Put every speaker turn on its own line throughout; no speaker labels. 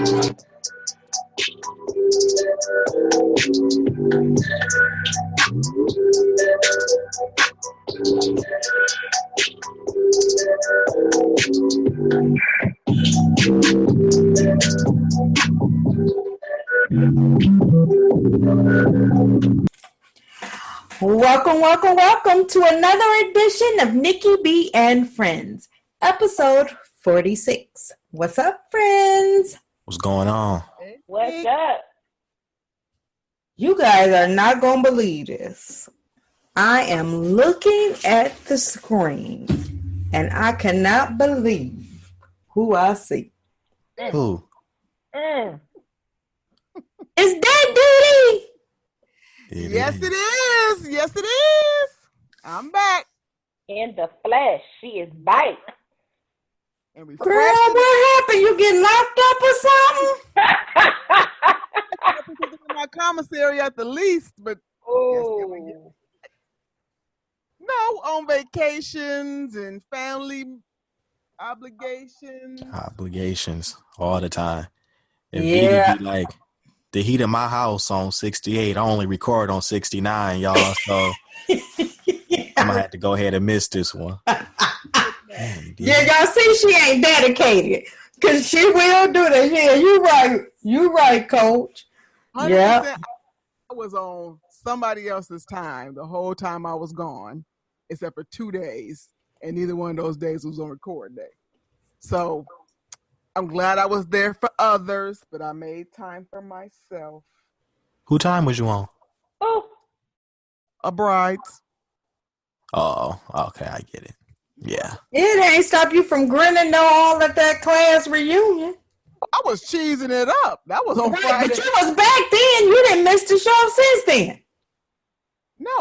Welcome to another edition of Nikki B and Friends, episode 46. What's up, friends?
What's going on?
What's up?
You guys are not going to believe this. I am looking at the screen, and I cannot believe who I see.
Who?
Is that Diddy?
Yes, it is. Yes, it is. I'm back.
In the flesh. She is bite.
And
Girl, what happened? You get locked up or something?
my commissary at the least, but yes, no, on vacations and family obligations.
Obligations all the time. If
Yeah.
be like the heat of my house on 68, I only record on 69, y'all. So I'm gonna have to go ahead and miss this one.
Yeah, y'all see she ain't dedicated. Cause she will do that. Yeah, you right, coach.
100%.
Yeah.
I was on somebody else's time the whole time I was gone, except for 2 days, and neither one of those days was on record day. So I'm glad I was there for others, but I made time for myself.
Who time was you on?
Oh,
A bride's.
Oh, okay, I get it. Yeah.
It ain't stop you from grinning though all at that class reunion.
I was cheesing it up. That was on
Right,
Friday.
but you was back then. You didn't miss the show since then.
No,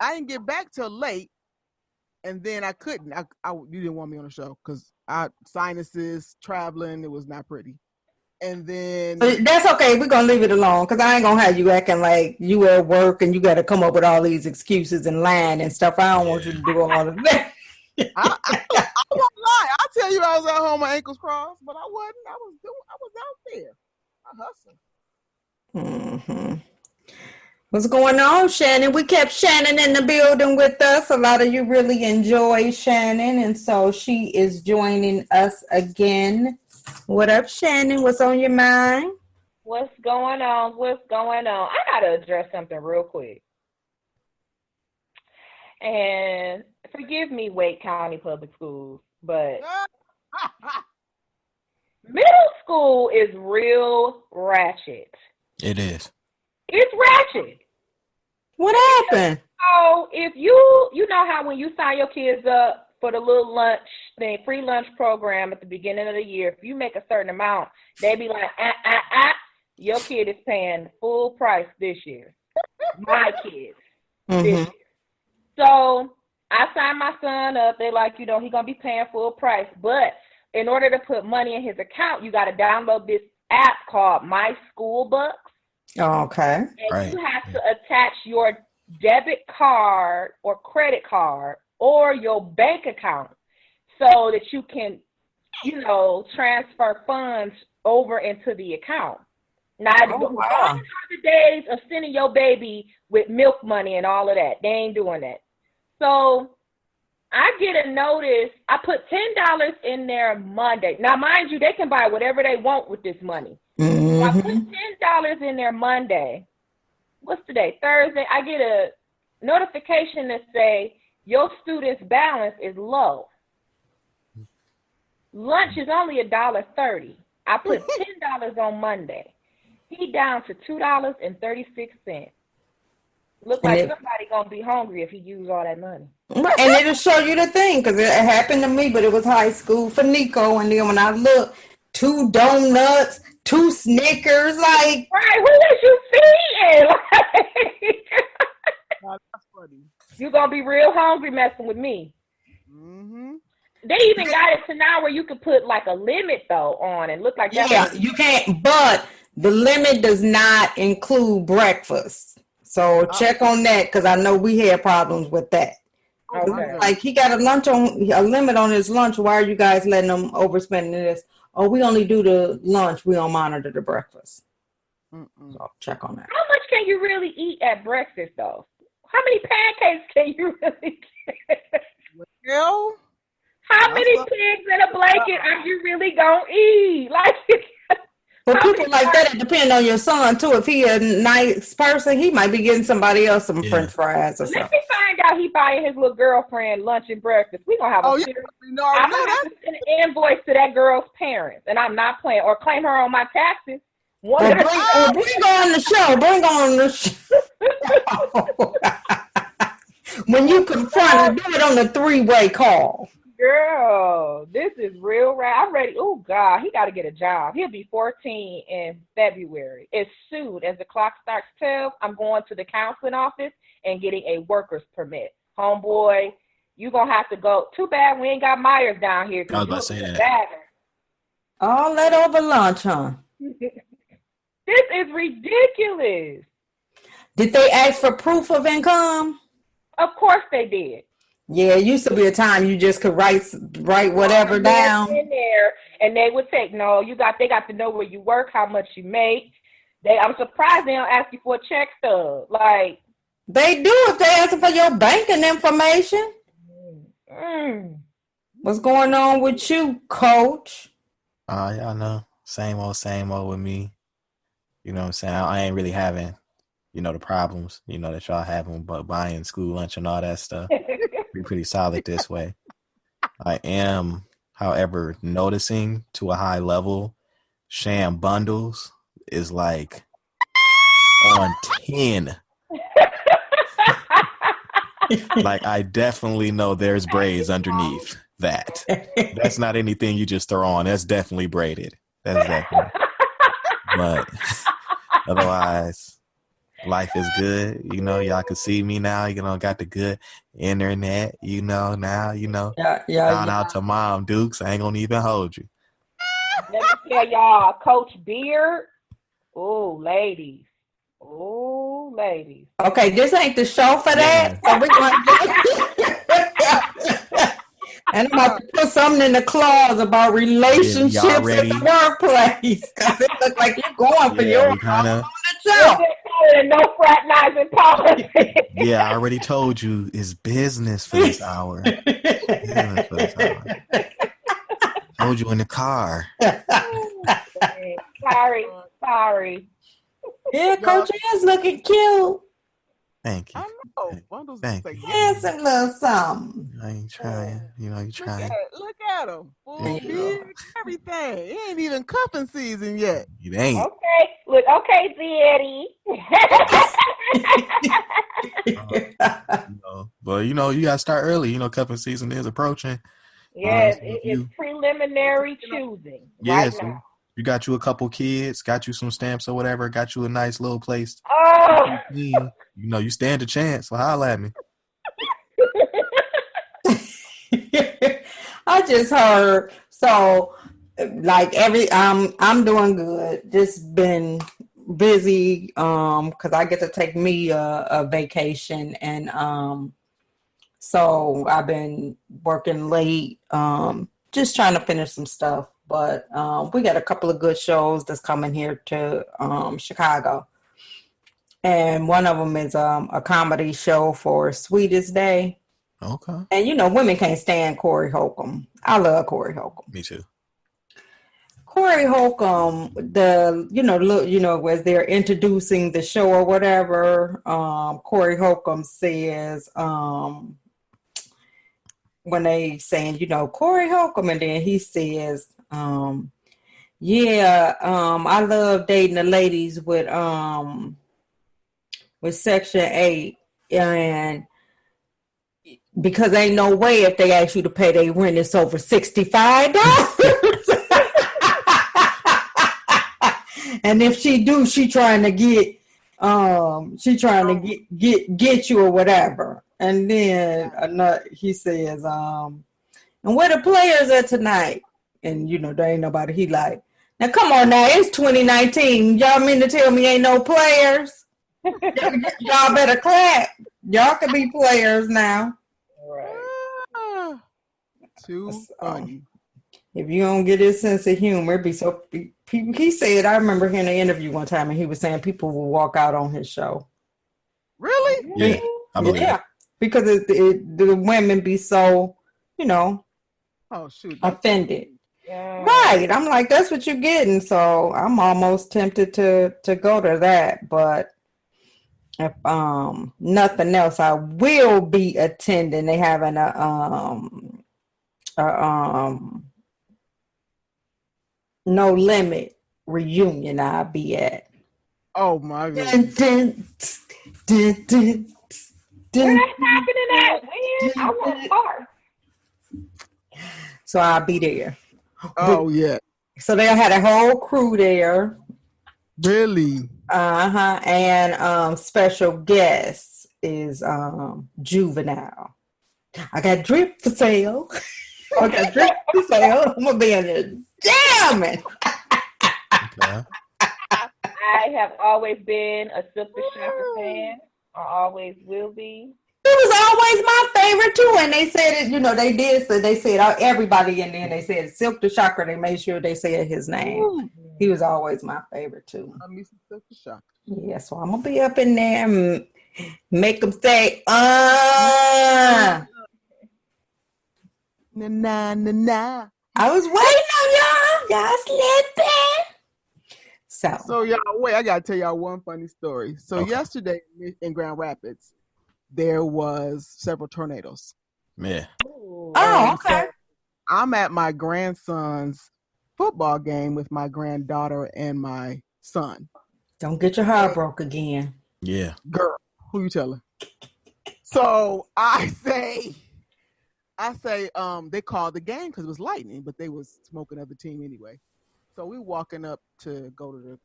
I didn't get back till late, and then I couldn't. You didn't want me on the show because sinuses, traveling, it was not pretty. And then
But that's okay. We're gonna leave it alone because I ain't gonna have you acting like you at work and you got to come up with all these excuses and lying and stuff. I don't want you to do all of that.
I won't lie. I'll tell you I was at home, my ankles crossed, but I wasn't. I was out there. I hustled.
Mm-hmm. What's going on, Shannon? We kept Shannon in the building with us. A lot of you really enjoy Shannon, and so she is joining us again. What up, Shannon? What's on your mind?
what's going on? I gotta address something real quick. And forgive me, Wake County Public Schools, but middle school is real ratchet.
It is.
It's ratchet.
What happened?
So if you know how when you sign your kids up for the little lunch thing, free lunch program at the beginning of the year, if you make a certain amount, they be like, your kid is paying full price this year. My kids this year. So I signed my son up. They like, he gonna be paying full price. But in order to put money in his account, you got to download this app called My School Bucks.
Okay.
And
Right.
you have to attach your debit card or credit card or your bank account so that you can, transfer funds over into the account. Now, all the days of sending your baby with milk money and all of that, they ain't doing that. So I get a notice. I put $10 in there Monday. Now, mind you, they can buy whatever they want with this money. So I put $10 in there Monday. What's today? Thursday. I get a notification that say your student's balance is low. Lunch is only $1.30. I put $10 on Monday. He down to $2.36. Look like somebody gonna be hungry if he use all that money.
And it'll show you the thing because it happened to me, but it was high school for Nico. And then when I looked, 2 donuts, 2 Snickers, like.
Right, who is you feeding?
That's funny.
You gonna be real hungry messing with me.
Mm-hmm.
They even got it to now where you could put like a limit though on and look like that.
Yeah, you can't, but the limit does not include breakfast. So check on that because I know we had problems with that.
Okay.
Like he got a limit on his lunch. Why are you guys letting him overspend this? oh, we only do the lunch. We don't monitor the breakfast.
Mm-mm.
So I'll check on that.
How much can you really eat at breakfast, though? How many pancakes can you really get?
Well,
How many pigs in a blanket are you really gonna eat? Like,
For people like that, it depends on your son too. If he a nice person, he might be getting somebody else some French fries or
let
something.
me find out he buying his little girlfriend lunch and breakfast. We gonna have a serious. I'm gonna have to send an invoice to that girl's parents, and I'm not playing, or claim her on my taxes.
Bring on the show. Bring on the show. When you confront her, do it on the 3-way call.
Girl, this is real rad. I'm ready. Oh, God, he got to get a job. He'll be 14 in February. As soon as the clock starts 12, I'm going to the counseling office and getting a worker's permit. Homeboy, you going to have to go. Too bad we ain't got Myers down here.
I was about to say that.
All that over lunch, huh?
This is ridiculous.
Did they ask for proof of income?
Of course they did.
Yeah, it used to be a time you just could write whatever down
in there, and they would take they got to know where you work, how much you make. I'm surprised they don't ask you for a check stub. Like
they do if they ask for your banking information. What's going on with you, Coach?
Y'all know, same old with me. You know what I'm saying? I ain't really having, the problems, that y'all having, but buying school lunch and all that stuff. Be pretty solid this way. I am, however, noticing to a high level, sham bundles is like on 10. Like I definitely know there's braids underneath that. That's not anything you just throw on. That's definitely braided. That's definitely. But otherwise, life is good. Y'all can see me now. Got the good internet. Now. Shout out to Mom Dukes. I ain't gonna even hold you.
Let me tell y'all, Coach Beard. Oh, ladies.
Okay, this ain't the show for that. So we're going to and I'm about to put something in the clause about relationships in the workplace because it looks like you're going for your
kind of no fraternizing policy.
Yeah, I already told you it's business for this hour. Told you in the car.
Sorry.
Yeah, Coach is looking cute.
Thank you.
I know. Bundles
Thank you.
Handsome little something.
I ain't trying. You trying.
Look at him. Full beard, everything. It ain't even cuffing season yet.
It ain't.
Okay. Look, okay, Daddy.
But you gotta start early. Cuffing season is approaching.
Yes, it's preliminary choosing.
Yes.
Right now.
You got you a couple kids, got you some stamps or whatever, got you a nice little place.
Oh.
You stand a chance. So holla at me.
I just heard. So, like I'm doing good. Just been busy because I get to take me a vacation, and so I've been working late, just trying to finish some stuff. But we got a couple of good shows that's coming here to Chicago. And one of them is a comedy show for Sweetest Day.
Okay.
And, women can't stand Corey Holcomb. I love Corey Holcomb.
Me too.
Corey Holcomb, as they're introducing the show or whatever, Corey Holcomb says, when they saying, Corey Holcomb, and then he says, I love dating the ladies with Section 8, and because ain't no way if they ask you to pay their rent, it's over $65. And if she do, she trying to get you or whatever. And then he says, and where the players at tonight? And there ain't nobody. He like, now come on now, it's 2019. Y'all mean to tell me ain't no players? Y'all better clap. Y'all can be players now.
Right. Too funny.
If you don't get his sense of humor, it'd be so. He said, I remember hearing an interview one time, and he was saying people will walk out on his show.
Really?
Yeah, I believe it.
Because the women be so,
Oh shoot!
offended.
Yeah.
Right. I'm like, that's what you're getting. So I'm almost tempted to go to that. But if nothing else, I will be attending. They having a No Limit reunion I'll be at.
Oh my
Dun,
goodness!
dun, dun, dun,
Where
dun,
that's happening at? When? I want part.
So I'll be there.
Oh yeah.
So they had a whole crew there.
Really?
And special guest is Juvenile. I got drip for sale. I'm gonna be in there jamming.
Okay.
I have always been a Silk the Shocker fan. I always will be.
It was always my favorite too, and they said it. They did. So they said everybody in there. They said Silk the Shocker. They made sure they said his name.
Ooh.
He was always my favorite too.
I miss the shock.
Yeah, so I'm gonna be up in there and make them say,
Na na na na.
I was waiting on y'all. Y'all slipping.
So y'all, wait, I gotta tell y'all one funny story. So
Okay.
yesterday in Grand Rapids, there was several tornadoes.
Yeah.
Ooh.
Oh, okay.
I'm at my grandson's football game with my granddaughter and my son.
Don't get your heart broke again.
Yeah.
Girl, who you telling? So I say, they called the game because it was lightning, but they was smoking other team anyway. So we walking up to go to the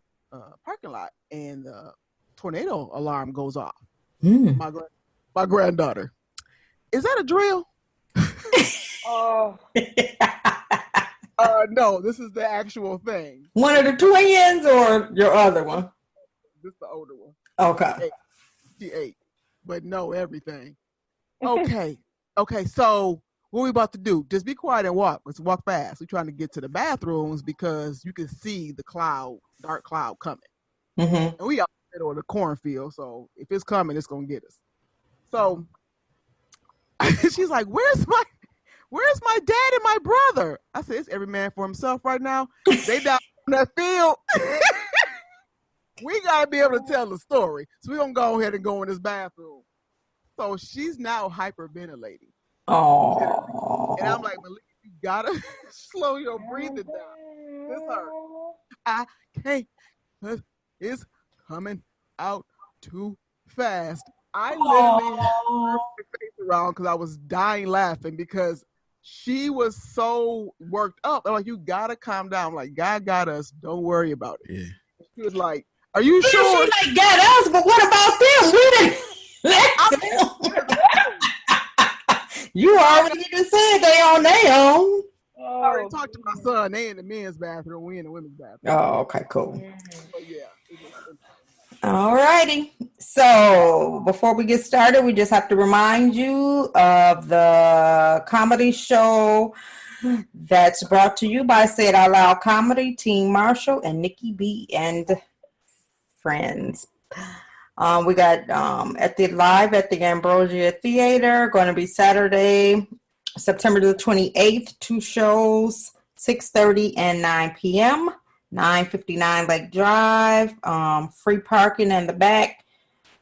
parking lot, and the tornado alarm goes off. My granddaughter, is that a drill?
Oh.
No, this is the actual thing.
One of the twins or your other one?
This is the older one.
Okay.
She 8, but no everything. Okay. So what we about to do? Just be quiet and walk. Let's walk fast. We're trying to get to the bathrooms because you can see the dark cloud coming.
Mm-hmm.
And we out in the middle of the cornfield, so if it's coming, it's gonna get us. So she's like, "Where's my dad and my brother?" I said, "It's every man for himself right now. They down in that field." We gotta be able to tell the story. So we're gonna go ahead and go in this bathroom. So she's now hyperventilating.
Oh.
And I'm like, Malik, you gotta slow your breathing down. This hurt. I can't. It's coming out too fast. I literally had my face around because I was dying laughing because she was so worked up. I'm like, you gotta calm down. I'm like, God got us. Don't worry about it.
Yeah.
She was like, are you sure?
She like got us, but what about them? We didn't let them. You already just said they on their own.
I already talked to my son. They in the men's bathroom. We in the women's bathroom.
Oh, okay, cool.
So yeah.
All righty. So before we get started, we just have to remind you of the comedy show that's brought to you by Say It Out Loud Comedy, Team Marshall, and Nikki B and Friends. We got at the Ambrosia Theater, going to be Saturday, September the 28th, 2 shows, 6:30 and 9 p.m., 959 Lake Drive, free parking in the back,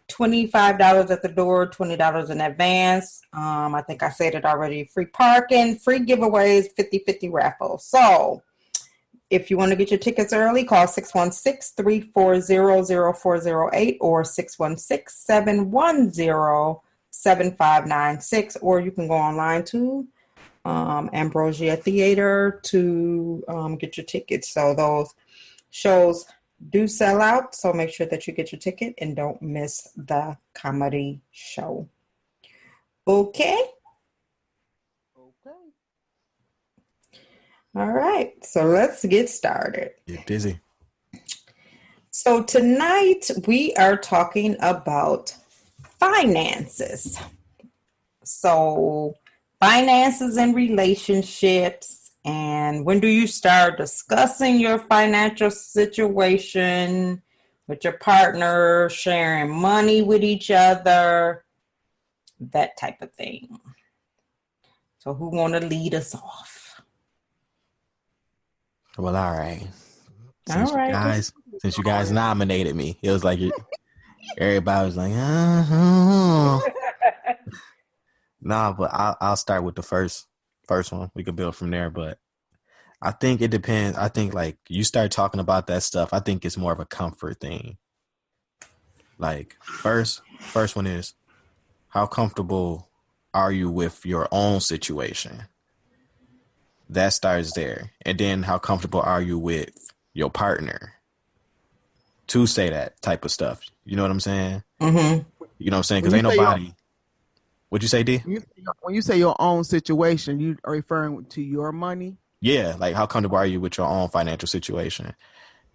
$25 at the door, $20 in advance. I think I said it already, free parking, free giveaways, 50-50 raffle. So if you want to get your tickets early, call 616-340-0408 or 616-710-7596, or you can go online to Ambrosia Theater to get your tickets. So those shows do sell out, so make sure that you get your ticket and don't miss the comedy show. Okay? All right, so let's get started.
Get busy.
So tonight we are talking about finances. So finances and relationships And when do you start discussing your financial situation with your partner, sharing money with each other, that type of thing? So who want to lead us off?
Well, all right.
All right.
Since you guys nominated me, it was like everybody was like, nah. But I'll start with the first one. We could build from there. But I think it depends. I think like you start talking about that stuff. I think it's more of a comfort thing. Like first one is, how comfortable are you with your own situation? That starts there. And then how comfortable are you with your partner to say that type of stuff? You know what I'm saying?
Mm-hmm.
You know what I'm saying? Because ain't nobody. What'd you say, D?
When you say your own situation, you are referring to your money?
Yeah, like how comfortable are you with your own financial situation?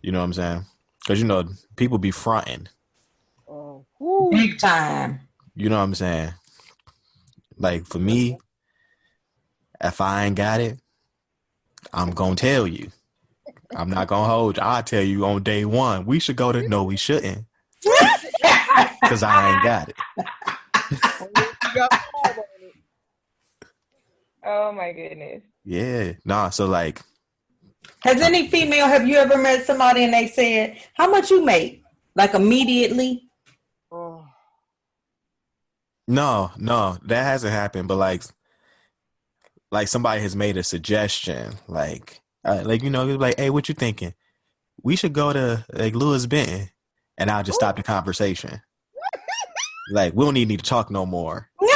You know what I'm saying? Because, you know, people be fronting.
Oh,
big time.
You know what I'm saying? Like for me, if I ain't got it, I'm going to tell you. I'm not going to hold you. I'll tell you on day one. We should go to, no, we shouldn't. Because I ain't got it.
Oh my goodness.
Yeah. Nah, so like.
Have you ever met somebody and they said, how much you make? Like immediately?
Oh.
No, that hasn't happened. But like somebody has made a suggestion, like you know, like, hey, what you thinking? We should go to like Louis Benton, and I'll just stop the conversation. Like we don't even need to talk no more.
We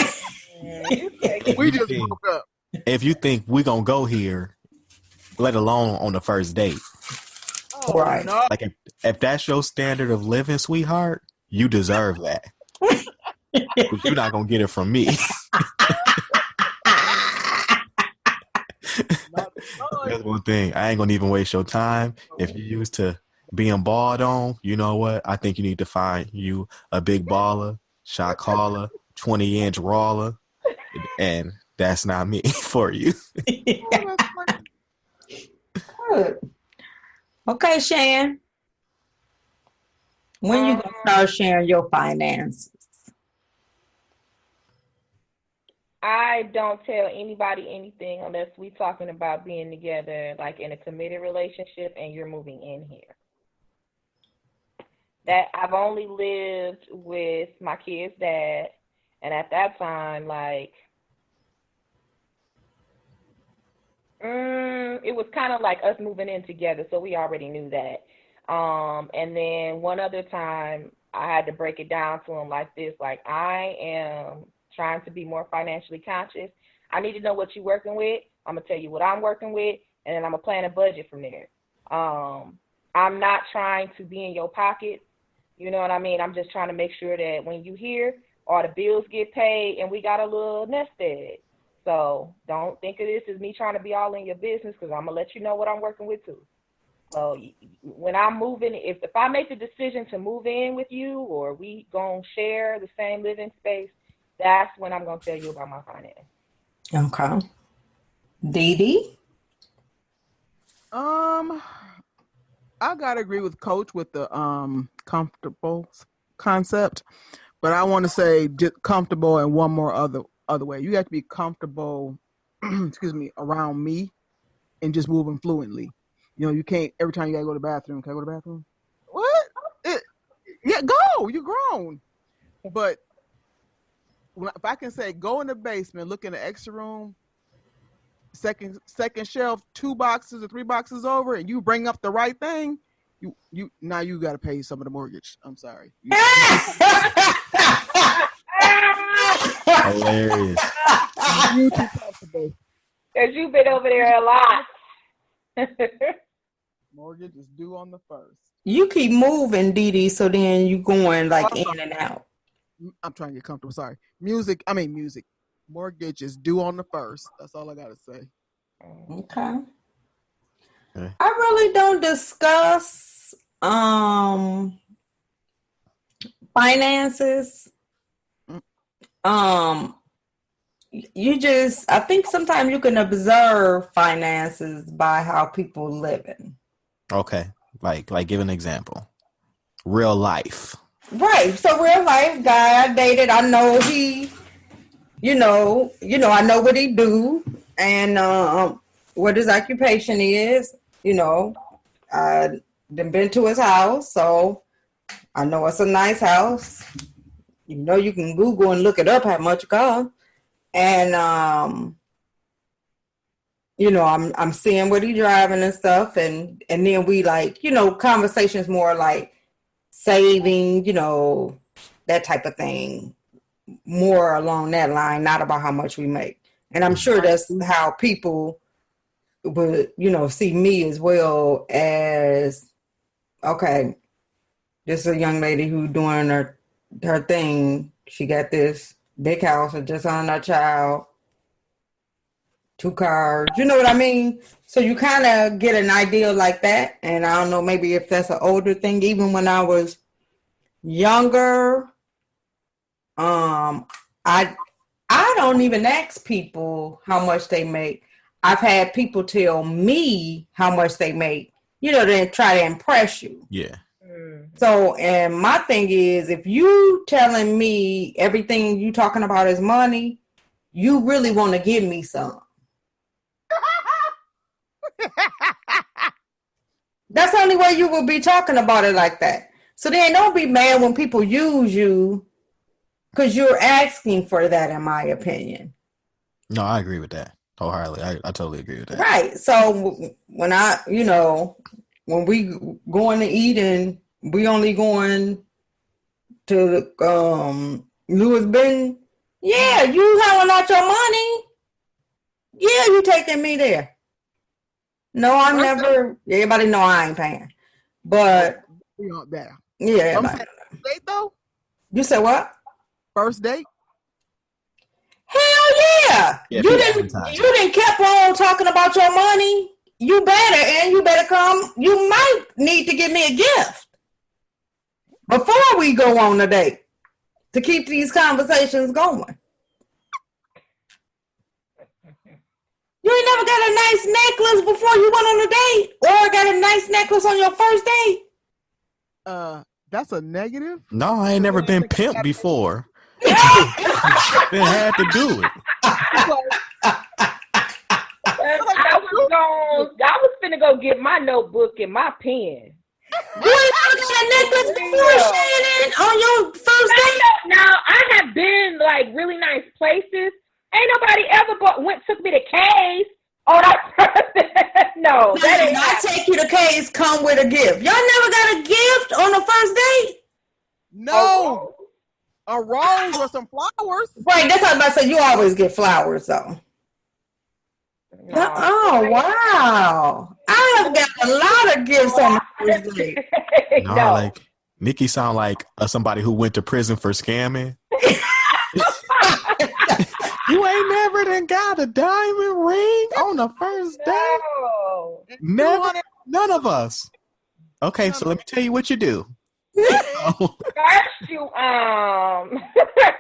just broke up.
If you think we're gonna go here, let alone on the first date,
Right?
No.
like if that's your standard of living, sweetheart, you deserve that. But you're not gonna get it from me. That's one thing. I ain't gonna even waste your time. If you're used to being balled on, you know what? I think you need to find you a big baller, shot caller, 20-inch roller, and that's not me for you.
Good. Okay, Shan. When you gonna start sharing your finances?
I don't tell anybody anything unless we're talking about being together, like in a committed relationship, and you're moving in here. That I've only lived with my kid's dad, and at that time, like, it was kind of like us moving in together, so we already knew that. And then one other time, I had to break it down to him like this: like, I am trying to be more financially conscious. I need to know what you're working with. I'm gonna tell you what I'm working with, and then I'm gonna plan a budget from there. I'm not trying to be in your pocket. You know what I mean? I'm just trying to make sure that when you hear, all the bills get paid, and we got a little nest egg. So don't think of this as me trying to be all in your business, because I'm gonna let you know what I'm working with too. So when I'm moving, if I make the decision to move in with you, or we gonna share the same living space, that's when I'm gonna tell you about my finances.
Okay. Dee Dee?
I gotta agree with Coach with the comfortable concept, but I want to say just comfortable in one more other way. You have to be comfortable, excuse me, around me, and just moving fluently. You know, you can't every time you gotta go to the bathroom. Can I go to the bathroom? What? Yeah, go. You're grown. But if I can say, go in the basement, look in the extra room, second shelf, 2 boxes or 3 boxes over, and you bring up the right thing, you now you got to pay some of the mortgage. I'm sorry.
Hilarious.
You too comfortable.
Because you've been over there a lot.
Mortgage is due on the 1st.
You keep moving, Dee Dee, so then you going like in and out.
I'm trying to get comfortable. Sorry. Music. Mortgage is due on the 1st. That's all I got to say.
Okay. I really don't discuss finances. I think sometimes you can observe finances by how people living.
Okay. Like give an example. Real life.
Right. So real life guy I dated, I know he, I know what he do and what his occupation is. I done been to his house, so I know it's a nice house. You can Google and look it up how much it costs. And I'm seeing what he driving and stuff, and then we like, conversations more like saving, that type of thing, more along that line, not about how much we make. And I'm sure that's how people would, see me as well as, okay, this is a young lady who doing her thing. She got this big house and just on her child, 2 cars. You know what I mean? So you kind of get an idea like that. And I don't know, maybe if that's an older thing. Even when I was younger, I don't even ask people how much they make. I've had people tell me how much they make, to try to impress you.
Yeah.
So, and my thing is, if you telling me everything you talking about is money, you really want to give me some. That's the only way you will be talking about it like that. So then don't be mad when people use you because you're asking for that, in my opinion.
No, I agree with that wholeheartedly. I totally agree with that.
Right. So when when we going to eat and we only going to Louis Vuitton, yeah, you hauling out your money. Yeah, you taking me there. No, I'm never. Everybody know I ain't paying. But
we aren't there.
Yeah.
First date though?
You said what?
First date?
Hell yeah. You didn't kept on talking about your money. You better come. You might need to give me a gift before we go on a date to keep these conversations going. You ain't never got a nice necklace before you went on a date, or got a nice necklace on your first date?
That's a negative?
No, I ain't never been pimped before. Then had to do it.
I was finna go get my notebook and my pen.
You ain't never got a necklace before, Shannon, on your first date?
Now, I have been like really nice places. Ain't nobody ever took me to K's. Oh, that's no. That ain't
I take you to K's, come with a gift. Y'all never got a gift on the first date?
No. A rose or some flowers.
Right, that's what I was about to say. You always get flowers, though. No. Oh, wow. I have got a lot of gifts on the first date.
No, like, Nikki sound like somebody who went to prison for scamming. You ain't never done got a diamond ring on the first date?
No.
Never? None of us. Okay, so let me tell you what you do.
First you,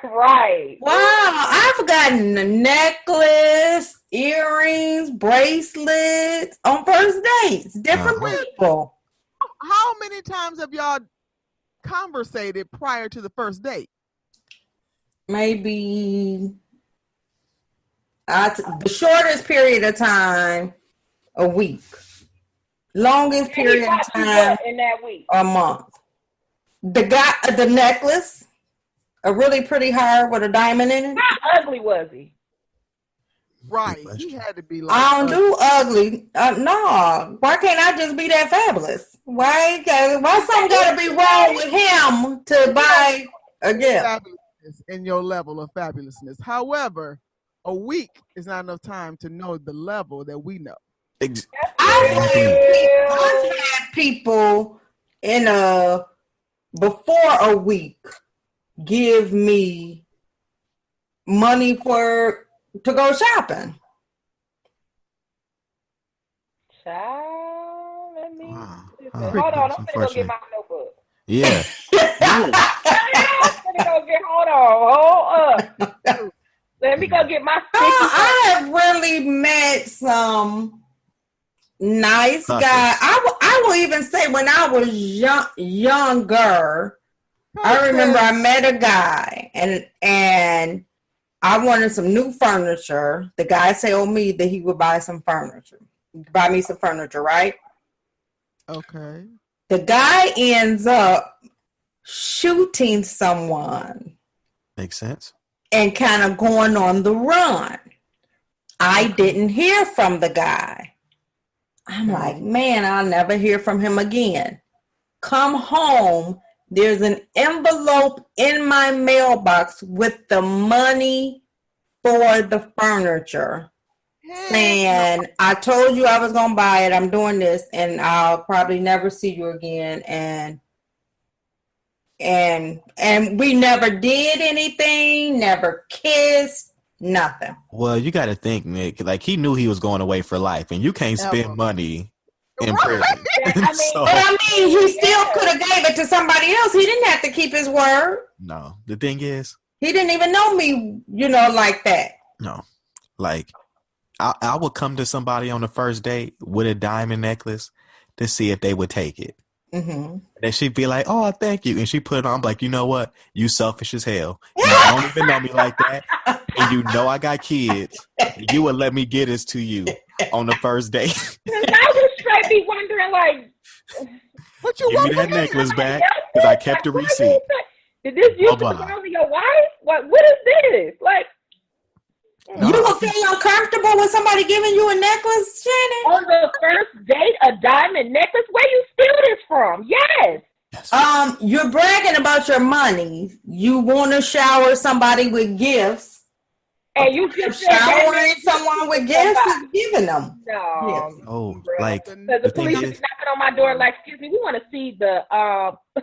right.
Wow, I've gotten a necklace, earrings, bracelets on first dates. Different people.
How many times have y'all conversated prior to the first date?
Maybe the shortest period of time, a week. Longest period of time
in that week,
a month. The necklace, a really pretty heart with a diamond in it.
How ugly was he?
Right, he had to be like.
I don't do ugly. No, why can't I just be that fabulous? Why something got to be wrong with him to buy a gift?
Fabulousness in your level of fabulousness. However, a week is not enough time to know the level that we know.
I've had people before a week give me money to go shopping.
Child, let me.
Wow.
Hold on, I'm gonna go get my notebook.
Yeah.
I'm gonna go get. Hold up. Let me me go get my sticky.
I have really met some nice guys. I will even say when I was younger, I remember I met a guy and I wanted some new furniture. The guy told me that he would buy me some furniture, right?
Okay.
The guy ends up shooting someone.
Makes sense.
And kind of going on the run. I didn't hear from the guy. I'm like, man, I'll never hear from him again. Come home, there's an envelope in my mailbox with the money for the furniture. Saying, I told you I was going to buy it. I'm doing this, and I'll probably never see you again. And we never did anything, never kissed, nothing.
Well, you got to think, Nick, like he knew he was going away for life, and you can't spend money in prison.
But he still could have gave it to somebody else. He didn't have to keep his word.
No, the thing is,
he didn't even know me, like that.
No, like I would come to somebody on the first date with a diamond necklace to see if they would take it. Mm-hmm. And she'd be like, "Oh, thank you," and she put it on. I'm like, you know what? You selfish as hell. You don't even know me like that, and you know I got kids. You would let me get this to you on the first date.
I would straight be wondering, like,
what you
give me that necklace back because I kept the receipt.
Did this used to belong to your wife? What is this? Like,
you don't feel uncomfortable with somebody giving you a necklace, Shannon?
On the first date, a diamond necklace? Where you steal this from? Yes.
You're bragging about your money. You want to shower somebody with gifts.
And you just
showering someone with gifts is giving them.
No.
Yes.
Oh, like
the police is knocking on my door like, excuse me, we want to see the we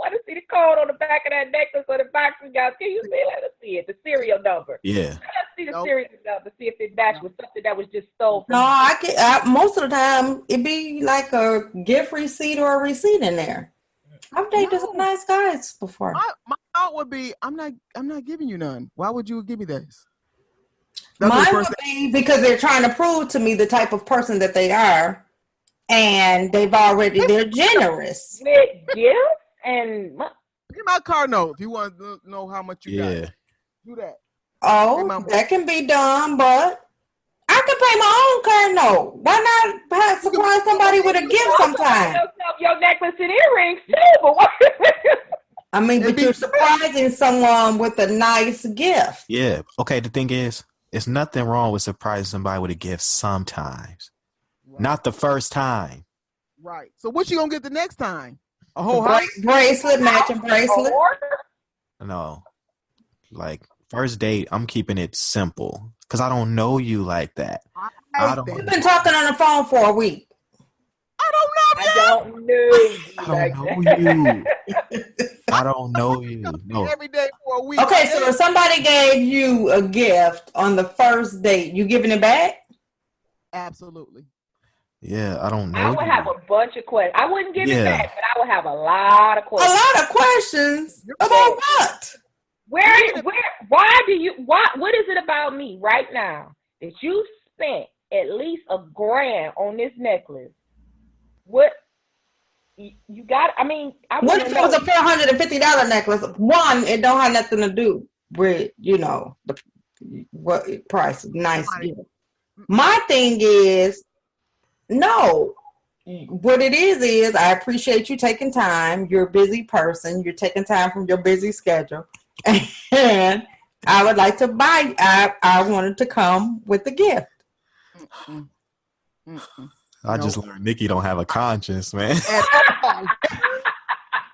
want to see the code on the back of that necklace or the box we got. Can you see? Let us see it. The serial number.
Yeah.
Let us see the serial number. See if it matches with something that was just stolen.
No, most of the time it be like a gift receipt or a receipt in there. I've dated some nice guys before.
My thought would be, I'm not giving you none. Why would you give me this?
Mine would be because they're trying to prove to me the type of person that they are, and they're generous.
With gifts and
get my car note if you want to know how much you got. Do that.
Oh, that can be done, but I can pay my own car note. Why not surprise somebody with a gift sometime?
Your necklace and earrings too, but what?
I mean, but you're surprising someone with a nice gift.
Yeah. Okay. The thing is, it's nothing wrong with surprising somebody with a gift
Right.
sometimes. Not the first time.
Right. So what you gonna get the next time? A whole house?
Bracelet, matching bracelet.
No. Like first date, I'm keeping it simple because I don't know you like that.
We've been talking on the phone for a week.
I don't know you.
I don't know you. No.
Every day for a week.
Okay, so if somebody gave you a gift on the first date, you giving it back?
Absolutely.
Yeah, I don't know.
I would have a bunch of questions. I wouldn't give it back, but I would have a lot of questions.
A lot of questions about what?
What is it about me right now that you spent at least $1,000 on this necklace? What you got? I mean,
what if it was a $450 necklace? One, it don't have nothing to do with what price. Nice gift. My thing is, no. What it is I appreciate you taking time. You're a busy person. You're taking time from your busy schedule, and I would like to buy. I wanted to come with a gift.
I just learned Nikki don't have a conscience, man.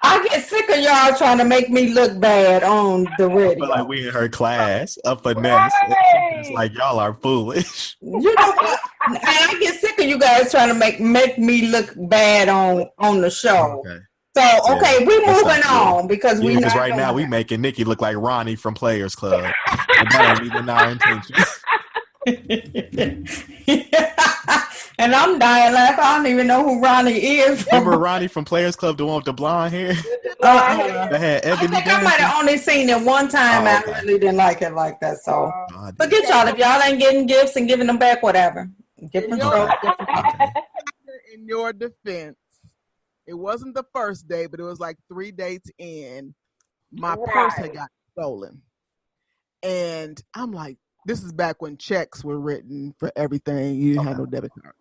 I get sick of y'all trying to make me look bad on the radio.
I feel like we in her class, a finesse. It's like y'all are foolish.
You know what? And I get sick of you guys trying to make me look bad on the show. Okay. So we moving on because
because right now we making Nikki look like Ronnie from Players Club. And that ain't even our intention.
And I'm dying laughing. I don't even know who Ronnie is.
Remember Ronnie from Players Club, the one with the blonde hair?
Uh-uh.
That had
I
Ebony
think I might
dancing?
have only seen it one time.
Oh,
I
okay.
really didn't like it like that. So
No, I did.
forget y'all. If y'all ain't getting gifts and giving them back, whatever. Different
Yo,
strokes, different folks.
Okay.
in your defense, it wasn't the first day, but it was like 3 dates in. My purse had got stolen. And I'm like, this is back when checks were written for everything. You didn't have no debit card.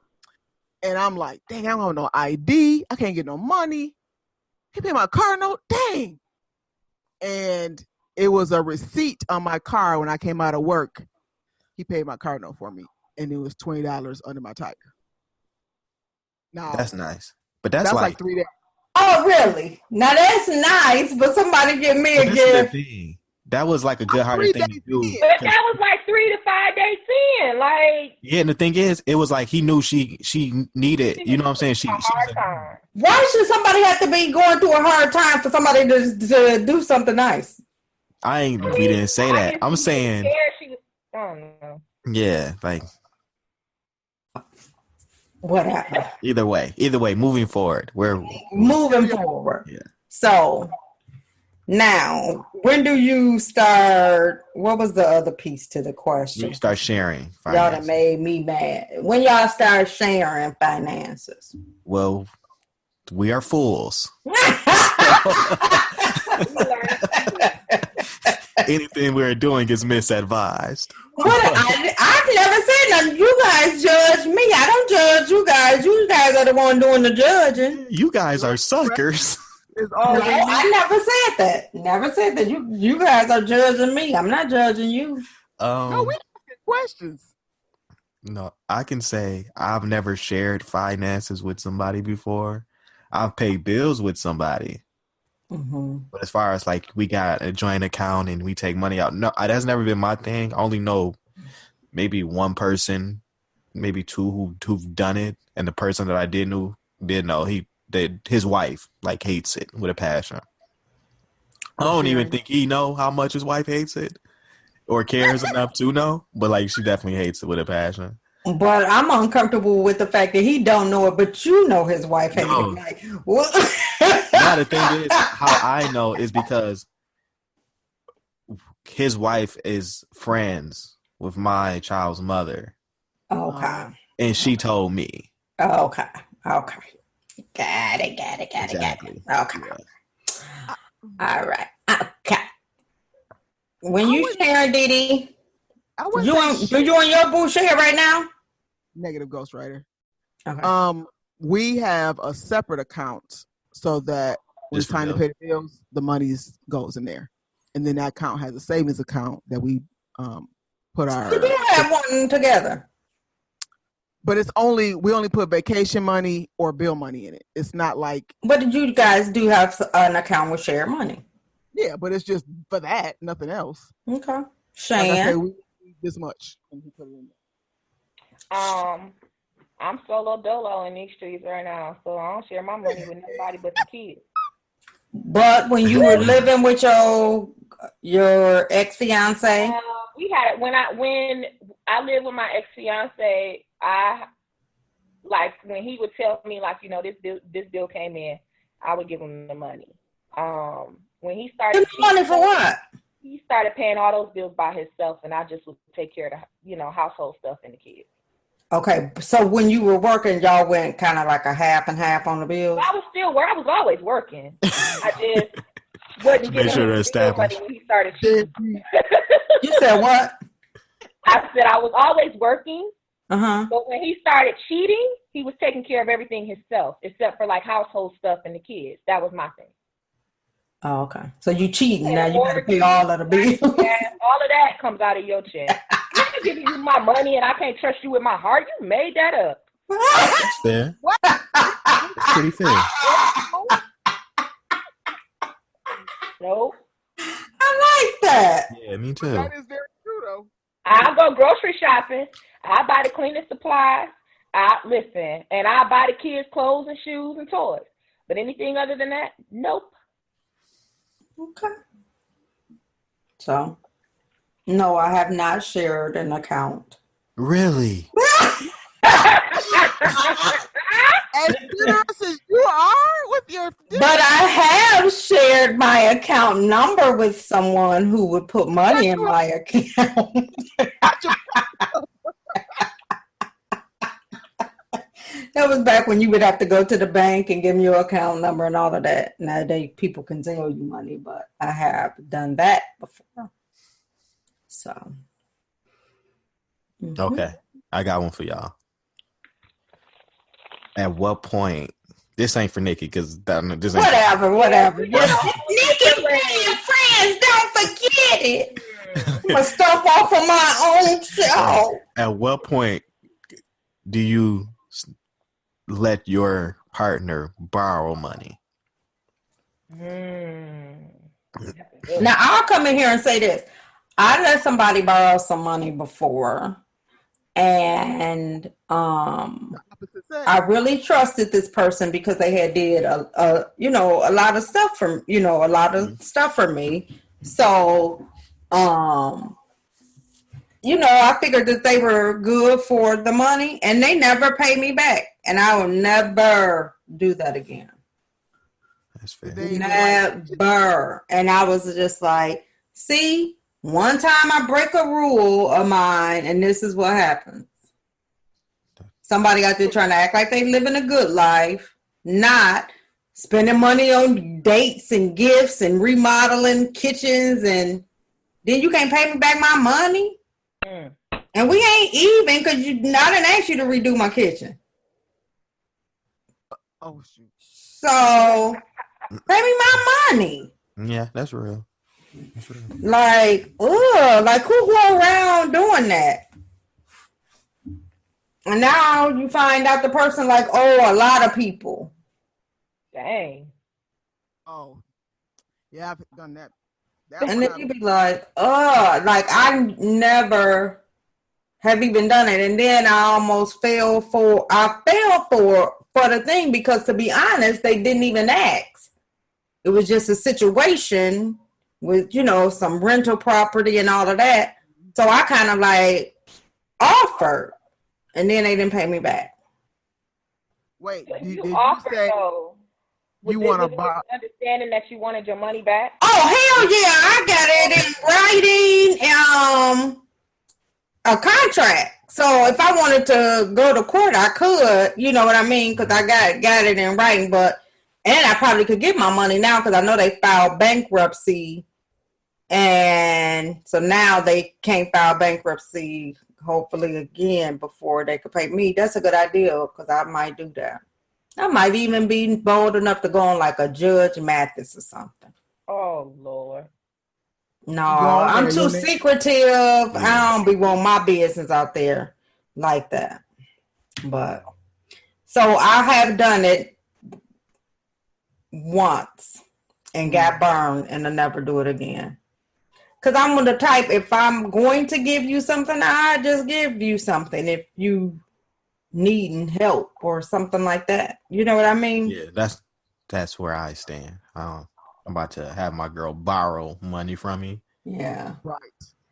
And I'm like, dang, I don't have no ID. I can't get no money. He paid my car note. Dang. And it was a receipt on my car when I came out of work. He paid my car note for me. And it was $20 under my tire. Now,
That's nice. But that's
like 3 days.
Oh, really? Now that's nice, but somebody give me a
But this is the
gift.
thing. That was like a good hearted thing to do.
But that was like 3 to 5 days in. Like,
yeah, and the thing is, it was like he knew she needed, you know what I'm saying? She was like,
Why should somebody have to be going through a hard time for somebody to do something nice?
we didn't say that. I'm saying,
I don't know.
yeah, like
Whatever.
either way, moving forward, we're
Moving forward.
Yeah.
So now, when do you start? What was the other piece to the question?
You start sharing
Y'all
finances.
done made me mad. When y'all start sharing finances?
Well, we are fools. Anything we're doing is misadvised.
I've never said nothing. You guys judge me. I don't judge you guys. You guys are the one doing the judging.
You guys are suckers.
No, I never said that. Never said that. You guys are judging me. I'm not judging you.
No, we asking questions.
No, I can say I've never shared finances with somebody before. I've paid bills with somebody.
Mm-hmm.
But as far as like we got a joint account and we take money out, no, that's never been my thing. I only know maybe one person, maybe two who've done it, and the person that I did know, his wife like hates it with a passion. I don't even think he know how much his wife hates it or cares enough to know, but like she definitely hates it with a passion.
But I'm uncomfortable with the fact that he don't know it, but you know his wife hates it. Like, what?
Now the thing is, how I know is because his wife is friends with my child's mother.
Okay.
And she told me.
Okay. Got it.
Exactly.
Okay. Yeah. All right. Okay. When you share, Didi, do you and your boo share right now?
Negative ghostwriter.
Okay.
We have a separate account so that when it's time to pay the bills, the money goes in there, and then that account has a savings account that we put our.
We do have one together,
but we only put vacation money or bill money in it. It's not like.
But you guys do have an account with shared money.
Yeah, but it's just for that, nothing else.
Okay. Shane.
Like I say, we need this much, and we put it in there.
I'm solo dolo in these streets right now, so I don't share my money with nobody but the kids.
But when you were living with your ex-fiance,
we had when I lived with my ex-fiance, I like when he would tell me like, you know, this bill came in, I would give him the money. When he started
money for what?
He started paying all those bills by himself, and I just would take care of the household stuff and the kids.
Okay, so when you were working, y'all went kind of like a half and half on the bills?
I was still I was always working. I just wasn't getting the money when he started cheating.
You said what?
I said I was always working.
Uh-huh.
But when he started cheating, he was taking care of everything himself, except for like household stuff and the kids. That was my thing.
Oh, okay. So you cheating now? You got to pay all of the bills.
Yeah, all of that comes out of your check. I'm not giving you my money, and I can't trust you with my heart. You made that up.
That's fair. That's pretty fair.
Nope.
I like that.
Yeah, me too.
That is very true, though.
I go grocery shopping. I buy the cleaning supplies. And I buy the kids clothes and shoes and toys. But anything other than that, nope.
Okay. So, no, I have not shared an account.
Really?
As generous as you are with your.
But I have shared my account number with someone who would put money in my account. That was back when you would have to go to the bank and give them your account number and all of that. Nowadays, people can send you money, but I have done that before. So.
Okay, I got one for y'all. At what point? This ain't for Nikki because this ain't.
Whatever. Yes, Nikki B and Friends. Don't forget it. I'm gonna stuff off of my own show.
At what point do you let your partner borrow money?
Now I'll come in here and say this. I let somebody borrow some money before, and I really trusted this person because they had did a lot of stuff for stuff for me. So I figured that they were good for the money, and they never paid me back, and I will never do that again.
That's fair.
Never. And I was just like, see, one time I break a rule of mine, and this is what happens. Somebody out there trying to act like they living a good life, not spending money on dates and gifts and remodeling kitchens, and then you can't pay me back my money. And we ain't even because I didn't ask you to redo my kitchen.
Oh shoot!
So pay me my money.
Yeah, that's real.
Like who go around doing that? And now you find out the person like, a lot of people.
Dang.
Oh, yeah, I've done that.
And then you be like, I never have even done it. And then I almost fell for the thing because, to be honest, they didn't even ask. It was just a situation with, some rental property and all of that. So I kind of like offered, and then they didn't pay me back.
Wait, did
you
you
offered
say
though?
you want to buy?
Understanding that you wanted your money back?
Oh, hell yeah. I got it in writing, a contract. So if I wanted to go to court, I could, you know what I mean? Because I got it in writing, and I probably could get my money now because I know they filed bankruptcy. And so now they can't file bankruptcy, hopefully again, before they could pay me. That's a good idea because I might do that. I might even be bold enough to go on like a Judge Mathis or something.
Oh, Lord.
No, I'm too secretive. Yeah. I don't be wanting my business out there like that. But so I have done it once and got burned, and I'll never do it again. Because I'm the type, if I'm going to give you something, I just give you something if you needing help or something like that. You know what I mean?
Yeah, that's where I stand. I'm about to have my girl borrow money from me.
Yeah.
Right.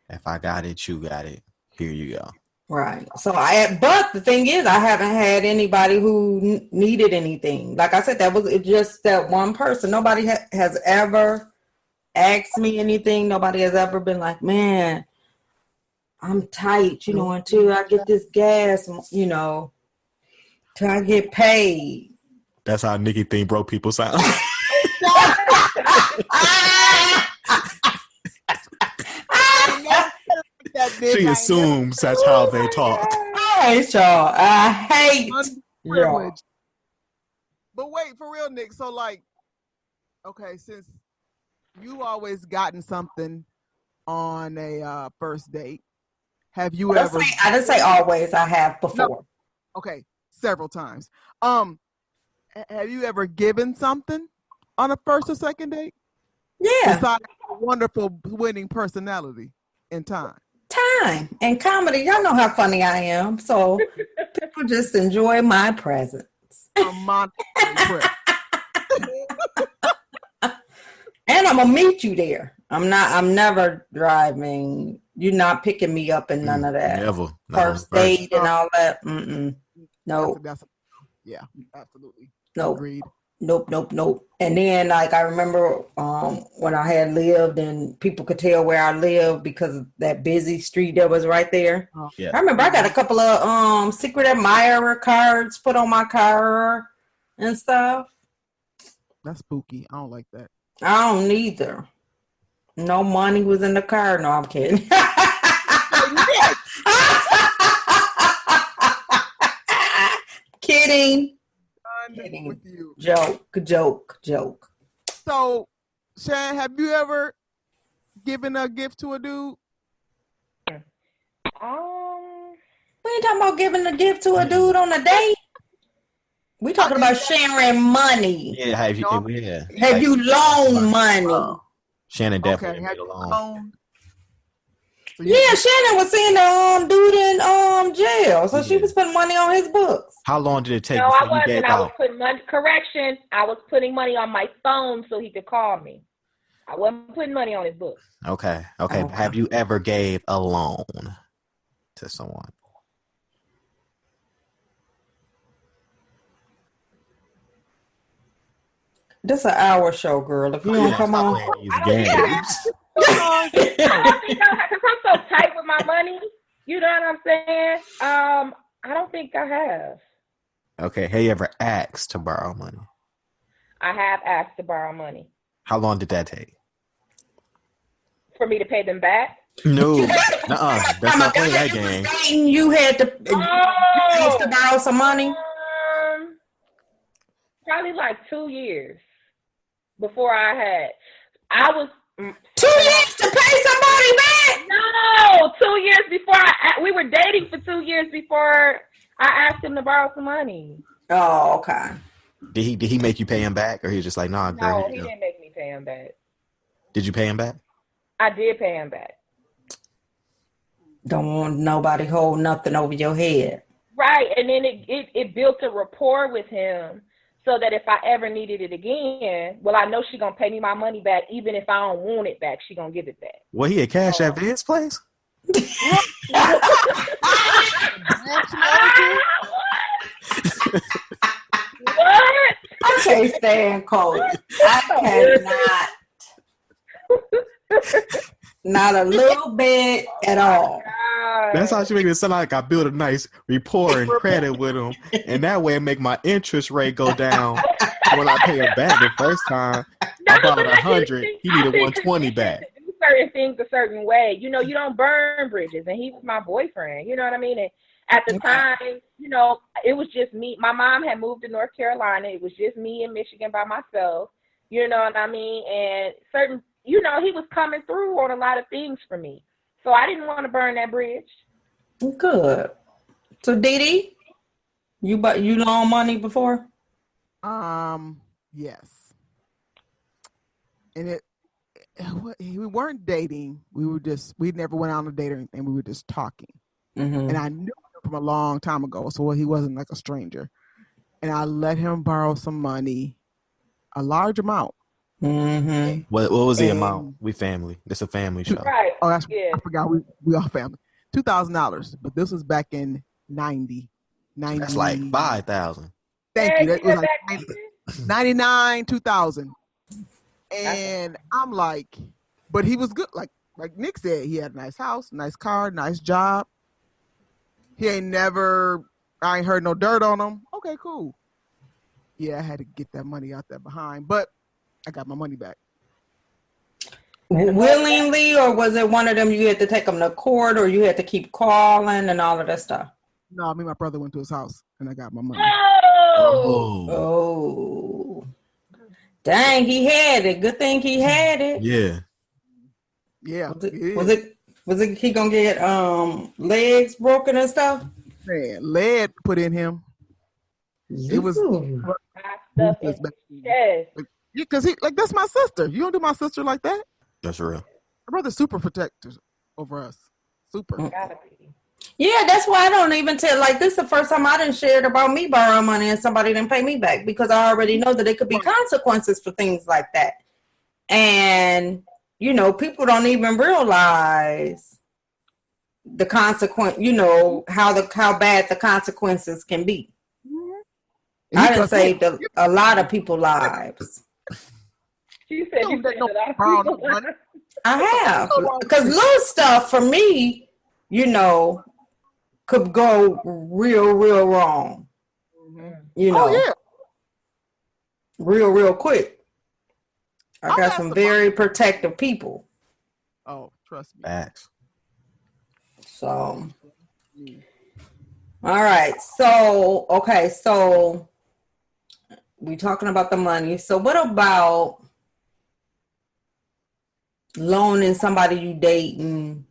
If I got it, you got it. Here you go.
Right. So but the thing is, I haven't had anybody who needed anything. Like I said, that was just that one person. Nobody has ever asked me anything. Nobody has ever been like, man, I'm tight, until I get this gas, till I get paid.
That's how Nikki think broke people sound. She assumes that's how they talk.
I hate y'all. I hate y'all.
But wait, for real, Nick. So okay, since you always gotten something on a first date, have you ever?
I didn't say always. I have before.
No. Okay, several times. Have you ever given something on a first or second date?
Yeah.
Besides a wonderful winning personality in time
and comedy. Y'all know how funny I am, so people just enjoy my presence. And I'm gonna meet you there. I'm never driving You're not picking me up in none of that.
Never.
First date and all that. No.
Yeah, absolutely.
Nope.
Agreed.
Nope. And then, like, I remember when I had lived and people could tell where I lived because of that busy street that was right there.
Yeah.
I remember I got a couple of secret admirer cards put on my car and stuff.
That's spooky. I don't like that.
I don't either. No money was in the car. No, I'm kidding. Kidding.
With you.
Joke.
So, Shan, have you ever given a gift to a dude?
We ain't talking about giving a gift to a dude on a date. We talking about sharing money.
Yeah, have you
loaned money?
Shannon definitely made a loan.
Yeah, Shannon was seeing the dude in jail, so she was putting money on his books.
How long did it take?
No, I wasn't. I was putting money. Correction, I was putting money on my phone so he could call me. I wasn't putting money on his books.
Okay. Have you ever gave a loan to someone?
This is an hour show, girl. If you don't come on,
I don't think I, because I'm so tight with my money. You know what I'm saying? I don't think I have.
Okay. Have you ever asked to borrow money?
I have asked to borrow money.
How long did that take?
For me to pay them back?
No. That's not playing that game.
You had to ask to borrow some money?
Probably like 2 years before I was
2 years to pay somebody back?
No, 2 years before we were dating for 2 years before I asked him to borrow some money.
Oh, okay.
Did he make you pay him back, or he was just like, nah, girl?
No, he didn't make me pay him back.
Did you pay him back?
I did pay him back.
Don't want nobody hold nothing over your head.
Right, and then it built a rapport with him. So that if I ever needed it again, well, I know she's going to pay me my money back. Even if I don't want it back, she's going to give it back.
Well, he had cash at Vince's place?
What?
I can't stand Cole. I cannot. Not a little bit at all.
That's how she make it sound like I built a nice rapport and credit with him, and that way it make my interest rate go down when I pay him back the first time. I bought it 100. He needed 120 back.
Do certain things a certain way. You know, you don't burn bridges, and he was my boyfriend. You know what I mean? And at the time, you know, it was just me. My mom had moved to North Carolina. It was just me in Michigan by myself. You know what I mean? And certain, you know, he was coming through on a lot of things for me. So I didn't want to burn that bridge.
Good. So Didi, you loaned money before?
Yes. And we weren't dating. We never went on a date or anything. We were just talking. Mm-hmm. And I knew him from a long time ago, so he wasn't like a stranger. And I let him borrow some money, a large amount.
Mm-hmm.
What was the amount? We family. This a family show.
Right.
Oh, I forgot. We all family. $2,000, but this was back in 90.
That's like 5,000.
Thank you. That was like 99, 2000. And I'm like, but he was good. Like Nick said, he had a nice house, nice car, nice job. I ain't heard no dirt on him. Okay, cool. Yeah, I had to get that money out there behind, but I got my money back.
Willingly, or was it one of them you had to take them to court, or you had to keep calling and all of that stuff?
No, me and my brother went to his house and I got my money.
Oh. Dang, he had it. Good thing he had it.
Yeah.
Yeah.
Was it he gonna get legs broken and stuff?
Man, lead put in him. It was because he like that's my sister. You don't do my sister like that.
That's real.
My brother's super protective over us. Super.
Gotta be.
Yeah, that's why I don't even tell. Like, this is the first time I didn't share about me borrowing money and somebody didn't pay me back, because I already know that there could be consequences for things like that. And, you know, people don't even realize the consequence, how bad the consequences can be. I done saved a lot of people's lives.
She said you saved a lot of people's lives.
I have. Because little stuff for me, could go real, real wrong. Real quick. I got some very protective people.
Oh, trust me.
Facts.
So, all right. So, okay. So, we talking about the money. So, what about loaning somebody you dating,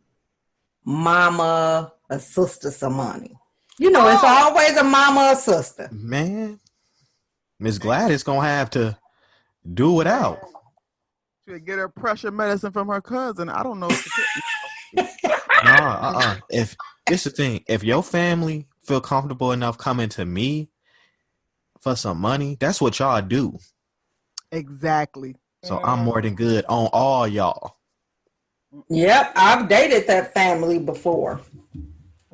mama, or sister some money? It's always a mama or sister.
Man, Miss Gladys gonna have to do without.
She'll get her pressure medicine from her cousin. I don't know.
If this is the thing, if your family feel comfortable enough coming to me for some money, that's what y'all do.
Exactly.
So I'm more than good on all y'all.
Yep, I've dated that family before,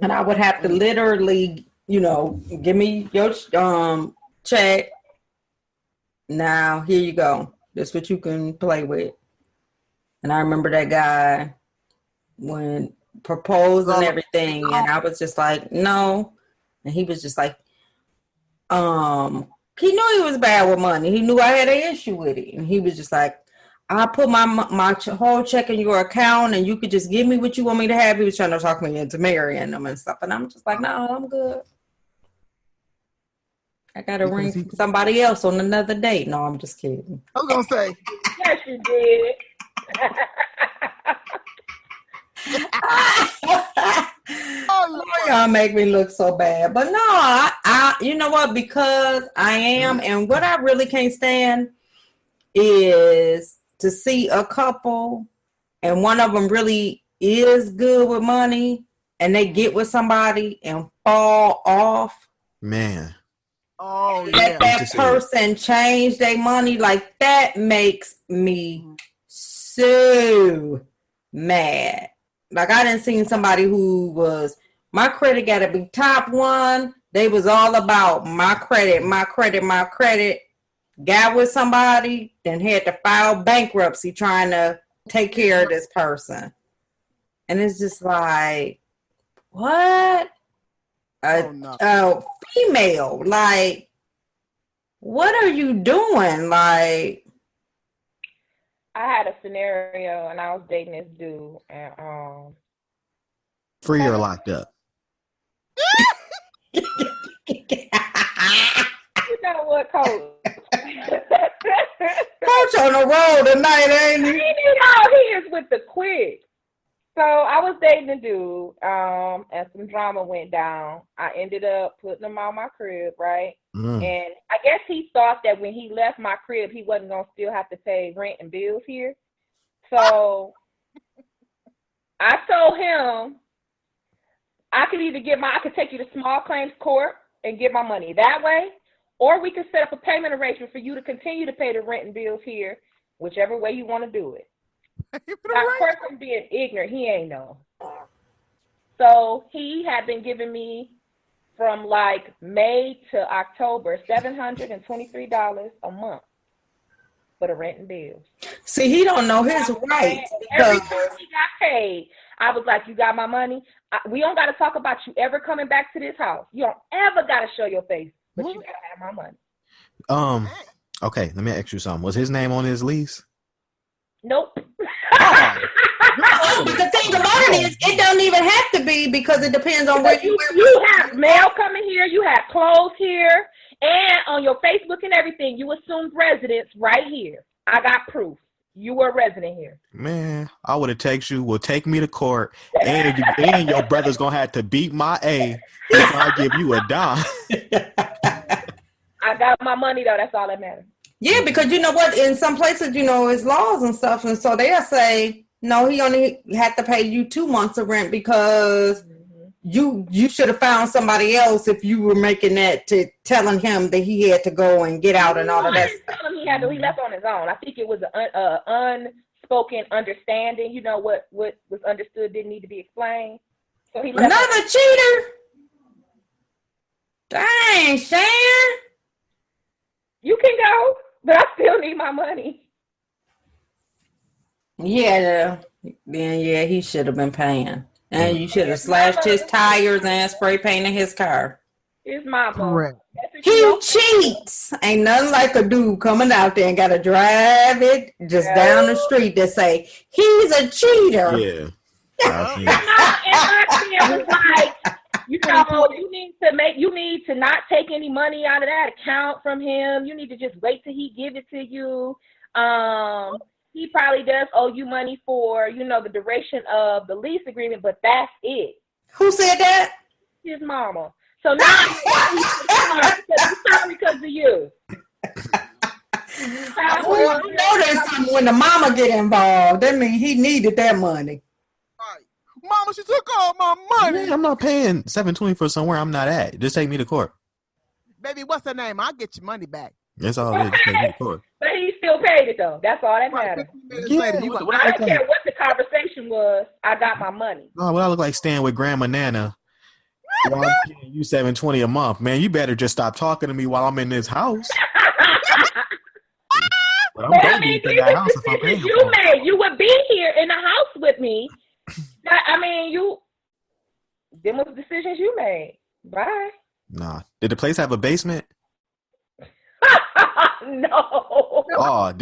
and I would have to literally, give me your check. Now here you go. That's what you can play with. And I remember that guy when proposed and everything, and I was just like, no. And he was just like, he knew he was bad with money. He knew I had an issue with it, and he was just like, I put my whole check in your account, and you could just give me what you want me to have. He was trying to talk me into marrying them and stuff, and I'm just like, no, I'm good. I got to ring somebody else on another date. No, I'm just kidding.
I was gonna say,
yes, you did.
Y'all make me look so bad, but no, I you know what? Because I am, and what I really can't stand is to see a couple, and one of them really is good with money, and they get with somebody and fall off.
Man.
Oh,
let that person change their money. Like, that makes me so mad. Like, I done seen somebody who was, my credit got to be top one. They was all about my credit. Got with somebody, then had to file bankruptcy trying to take care of this person. And it's just like, what? Female, like, what are you doing? Like,
I had a scenario, and I was dating this dude, and
free or locked up.
You know what, Coach?
Coach on the road tonight, ain't he?
He is with the quick. So I was dating a dude, and some drama went down. I ended up putting him on my crib, right? And I guess he thought that when he left my crib, he wasn't going to still have to pay rent and bills here. So I told him I could take you to small claims court and get my money that way, or we could set up a payment arrangement for you to continue to pay the rent and bills here, whichever way you want to do it. Now, of course, I'm being ignorant. He ain't know. So he had been giving me from like May to October $723 a month for the rent and bills.
See, he don't know his rights.
Every time he got paid, I was like, you got my money? We don't got to talk about you ever coming back to this house. You don't ever got to show your face, but you got to have my money.
Okay, let me ask you something. Was his name on his lease?
Nope.
But the thing about it is, it don't even have to be, because it depends on where you
have mail coming here, you have clothes here, and on your Facebook and everything, you assumed residence right here. I got proof. You were a resident here.
Man, I would have texted you, will take me to court, and your brother's going to have to beat my A if I give you a dime.
I got my money, though. That's all that matters.
Yeah, because you know what? In some places, it's laws and stuff. And so they'll say, no, he only had to pay you 2 months of rent because you should have found somebody else if you were making that, to telling him that he had to go and get out and all of that.
I didn't tell him he had to. He left on his own. I think it was an unspoken understanding. What was understood didn't need to be explained. So he left.
Another cheater? Dang, Shan.
You can go, but I still need my money.
Yeah, then yeah, he should have been paying. And you should have slashed his tires and spray painted his car.
His mama.
Correct.
He cheats. Ain't nothing like a dude coming out there and gotta drive it just down the street to say he's a cheater.
Yeah.
And my kid was like, you need to not take any money out of that account from him. You need to just wait till he give it to you. He probably does owe you money for, the duration of the lease agreement, but that's it.
Who said that?
His mama. So now he's sorry because of you.
Well, you know there's something when the mama get involved. That means he needed that money.
Right. Mama, she took all my money.
Man, I'm not paying $720 for somewhere I'm not at. Just take me to court.
Baby, what's her name? I'll get your money back.
That's all it is. Just take me to court.
But he still paid it though. That's all that matters.
Yeah,
I don't care what the conversation was. I got my money.
Oh, well, I look like staying with Grandma Nana while I'm paying you $720 a month. Man, you better just stop talking to me while I'm in this house. But I'm going to be in that house if I'm paying
you made. You would be here in the house with me. Them was decisions you made. Bye.
Nah. Did the place have a basement?
No.
Oh,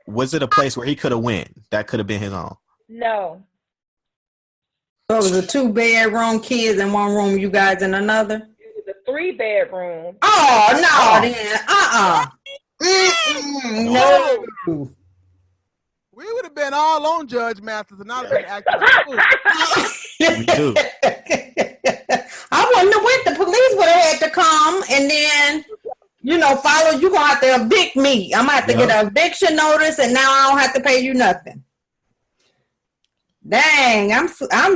was it a place where he could have went? That could have been his own.
No.
So it was a 2-bedroom, kids in one room, you guys in another?
It was a 3-bedroom.
Oh, no, then. No.
We would have been all on Judge Mathis and I'd have been acting like a fool.
Me too.
I wouldn't have went. The police would have had to come and then, follow. You're going to have to evict me. I'm going to have to get an eviction notice and now I don't have to pay you nothing. Dang, I'm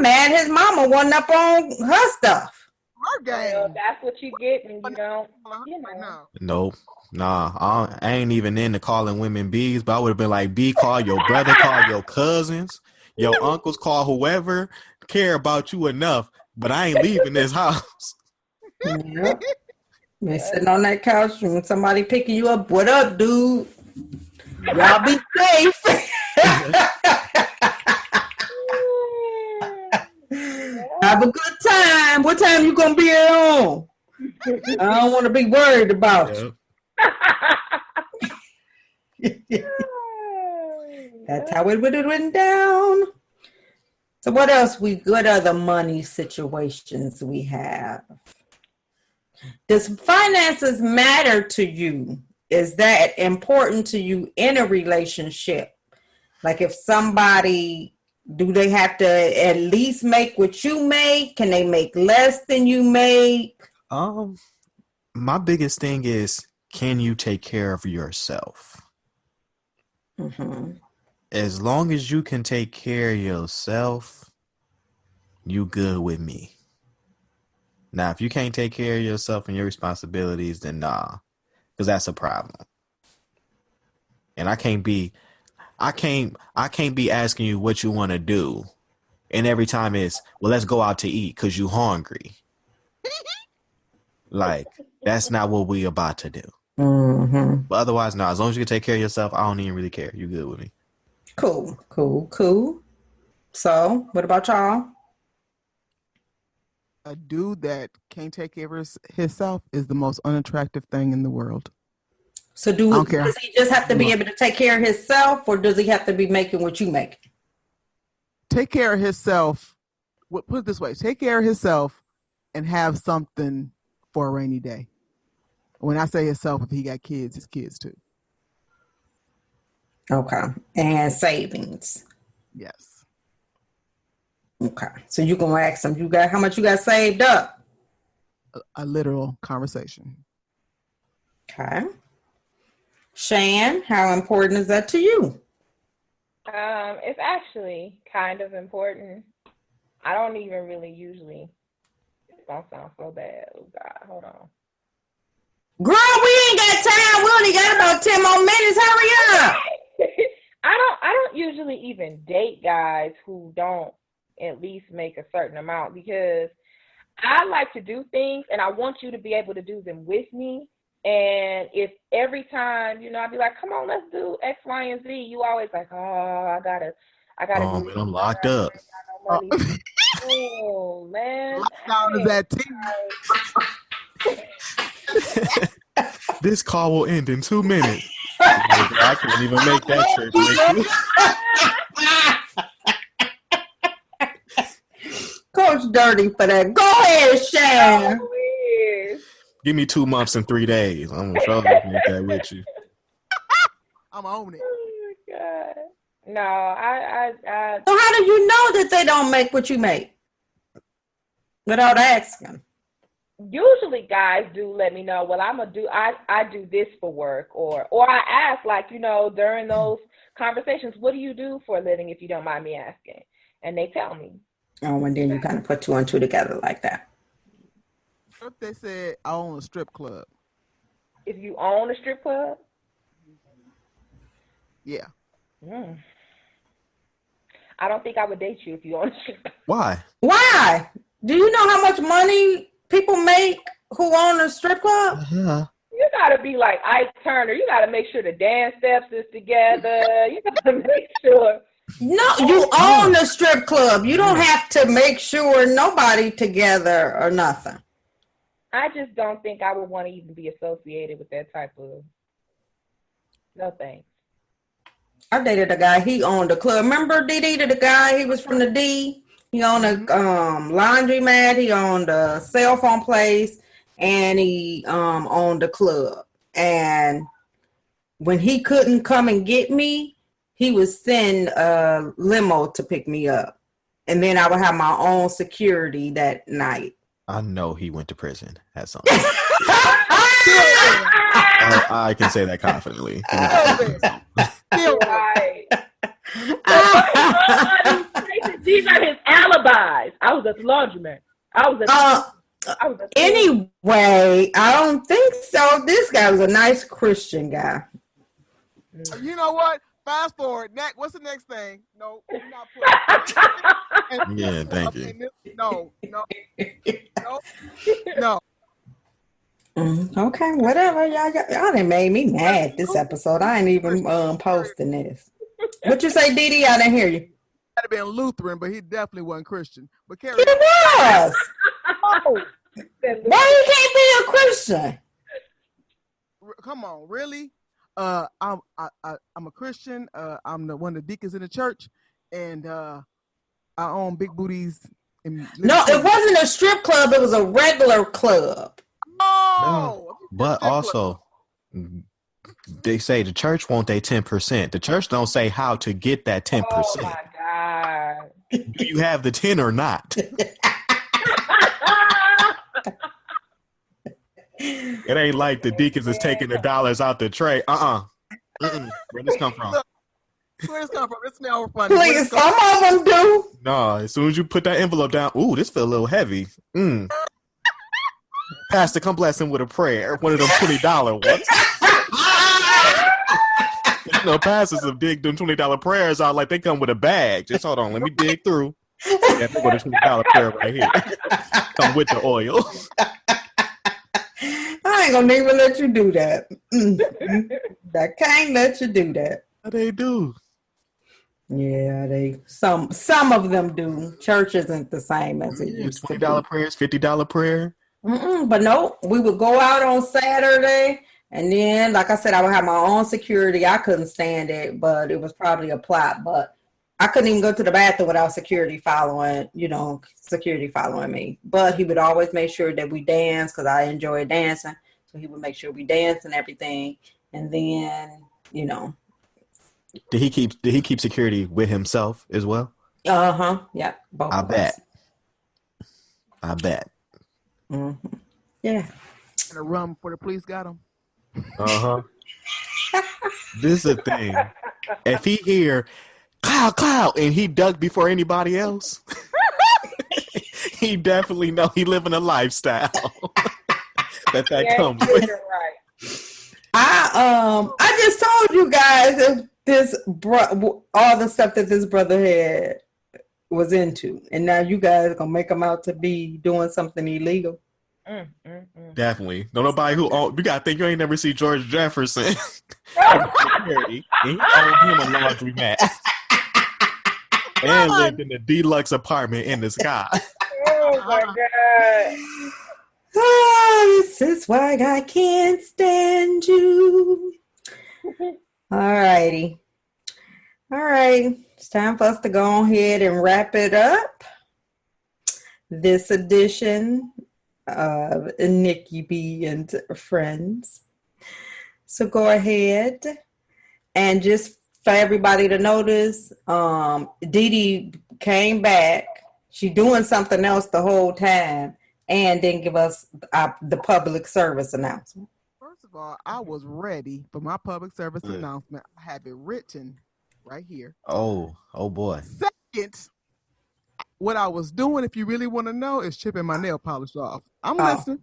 mad his mama wasn't up on her stuff.
Her game.
Well, that's what you get when you don't,
Nope. Nah, I ain't even into calling women B's, but I would have been like, B, call your brother, call your cousins, your uncles, call whoever care about you enough, but I ain't leaving this house.
Yep. They sitting on that couch and somebody picking you up. What up, dude? Y'all be safe. Have a good time. What time you gonna be at home? I don't want to be worried about you. That's how it would have went down. So what else? What other money situations we have? Does finances matter to you? Is that important to you in a relationship? Like if somebody, do they have to at least make what you make? Can they make less than you make?
My biggest thing is, can you take care of yourself?
Mm-hmm.
As long as you can take care of yourself, you good with me. Now, if you can't take care of yourself and your responsibilities, then nah, because that's a problem. And I can't be asking you what you want to do, and every time it's, well, let's go out to eat because you hungry. Like, that's not what we about to do.
Mm-hmm.
But otherwise, no, as long as you can take care of yourself, I don't even really care. You good with me.
Cool. So, what about y'all?
A dude that can't take care of himself is the most unattractive thing in the world.
So does he just have to be able to take care of himself, or does he have to be making what you make?
Take care of himself. Put it this way. Take care of himself and have something for a rainy day. When I say himself, if he got kids, his kids too.
Okay. And savings.
Yes.
Okay. So you gonna ask him, how much you got saved up?
A literal conversation.
Okay. Shan, how important is that to you?
It's actually kind of important. I don't even really usually. It don't sound so bad. Oh God, hold on.
Girl, we ain't got time. We only got about 10 more minutes. Hurry up.
I don't usually even date guys who don't at least make a certain amount, because I like to do things and I want you to be able to do them with me. And if every time, I'd be like, come on, let's do X, Y, and Z, you always like, oh, I gotta
Oh,
do
man,
this.
I'm locked up.
I ain't got no money. Oh, man.
Lockdown is that
This call will end in 2 minutes. I can't even make that trip with you.
Coach Dirty for that. Go ahead, Shan.
Give me 2 months and 3 days. I'm gonna try to make that with you.
I'm on it.
Oh my God. No, I
So how do you know that they don't make what you make? Without asking.
Usually guys do let me know, well, I do this for work, or I ask, like, during those conversations, what do you do for a living, if you don't mind me asking? And they tell me.
Oh, and then you kind of put 2 and 2 together like that.
What if they said I own a strip club?
If you own a strip club?
Yeah.
I don't think I would date you if you own a strip club.
Why?
Why? Do you know how much money people make who own a strip club?
Yeah.
You gotta be like Ike Turner. You gotta make sure the dance steps is together. You gotta make sure.
No, you own a strip club. You don't have to make sure nobody together or nothing.
I just don't think I would want to even be associated with that type of. No thanks.
I dated a guy. He owned a club. Remember Didi, the guy? He was from the D. He owned a laundromat. He owned a cell phone place, and he owned a club. And when he couldn't come and get me, he would send a limo to pick me up, and then I would have my own security that night.
I know he went to prison at some point. I can say that confidently.
Right. These are his alibis. I was at the laundromat.
Anyway, I don't think so. This guy was a nice Christian guy.
You know what? Fast forward. What's the next thing? No, you're not putting.
Yeah, thank you.
No.
Okay, whatever. Y'all done made me mad this episode. I ain't even posting this. What you say, Didi? I didn't hear you.
Might have been Lutheran, but he definitely wasn't Christian. But
He was.
Oh.
Why you can't be a Christian?
Come on, really? I'm a Christian. I'm one of the deacons in the church, and I own big booties.
No, it wasn't a strip club. It was a regular club.
Oh,
no, but also they say the church want their 10%. The church don't say how to get that 10%.
Oh my God!
Do you have the 10 or not? It ain't like the deacons is taking the dollars out the tray. Where this come from?
Where this come from? It smells funny.
Please, some of them do.
No, as soon as you put that envelope down, ooh, this feel a little heavy. Pastor, come bless him with a prayer. One of them $20 ones. Pastors have dig them $20 prayers out like they come with a bag. Just hold on, let me dig through. Yeah, they got a $20 prayer right here. Come with the oil.
I ain't gonna even let you do that. I can't let you do that.
They do.
Yeah, some of them do. Church isn't the same as it used to be.
$20 prayers, $50 prayer.
But no, we would go out on Saturday, and then, like I said, I would have my own security. I couldn't stand it, but it was probably a plot. But I couldn't even go to the bathroom without security following me. But he would always make sure that we dance because I enjoy dancing. So he would make sure we dance and everything. And then,
Did he keep security with himself as well?
Yeah. Both
I
of
bet.
us.
I bet.
Mm-hmm. Yeah.
And a rum before the police got him.
This is the thing. If he hear cloud, and he ducked before anybody else, he definitely know he living a lifestyle that comes with.
Right.
I just told you guys this all the stuff that this brother had was into, and now you guys are gonna make them out to be doing something illegal.
Definitely. No, nobody who you gotta think you ain't never see George Jefferson. He owned him a laundromat and lived in a deluxe apartment in the sky.
Oh my God.
Oh, this is why I can't stand you. All righty. All right. It's time for us to go ahead and wrap it up. This edition of Nikki B and Friends. So go ahead and just for everybody to notice, Dee Dee came back. She doing something else the whole time and didn't give us the public service announcement.
First of all, I was ready for my public service announcement. I have it written right here.
Oh boy.
Second, what I was doing, if you really want to know, is chipping my nail polish off. I'm listening.